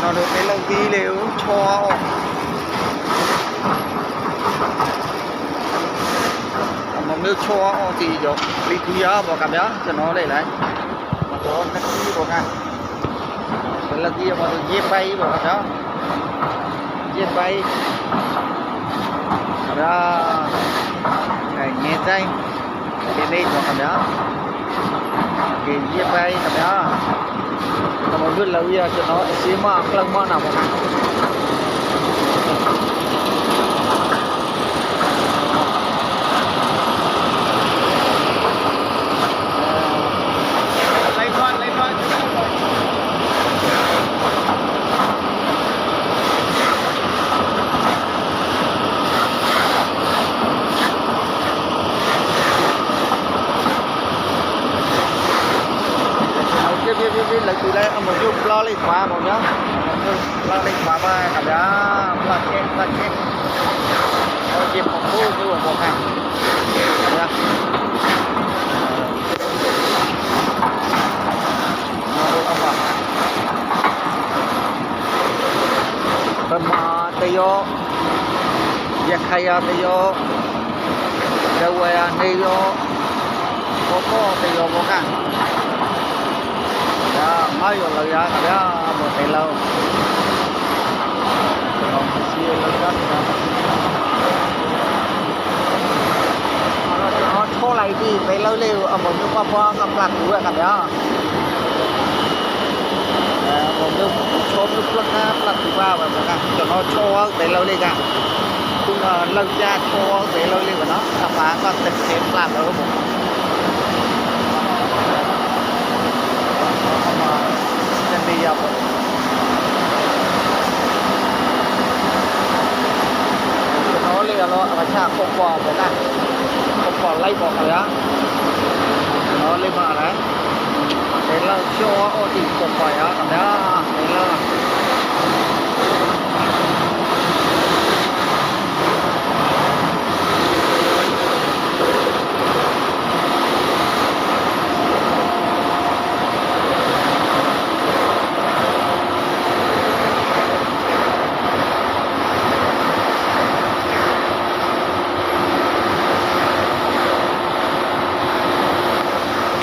nó được cái lần tí liệu cho mà nếu cho thì giống đi cứ giá vào cảm giác cho nó đây này mà có cái gì vào ha cái lần tí mà được dép bay vào cảm giác dép bay ra này nghe tay cái đây vào cảm giác cái dép bay cảm giác mà biết là bây giờ cho nó xí mà lăng mà nào mà lấy con biết là từ đây một chút lo lên khóa một nhá lo lên khóa ba cả đó là chết rồi chìm một khu như một hàng nha mà tayo yakaya tayo dawaya tayo koko tayo một hàng mới rồi là ra cả đó một ngày lâu còn xưa lâu đó nó thô lại thì phải lâu lâu ở một nước qua ngập lạc của cả đó một nước chốn nước lắc lạc thứ ba và cả cho nó cho để lâu lên cả cũng lâu ra cho để lâu lên của nó là phá con thực hiện làm ở một đi dọc nó liền nó ở xa không bỏ một cái không bỏ lấy bỏ rồi đó nó lên mà đấy đấy là cho thì không phải đó đấy là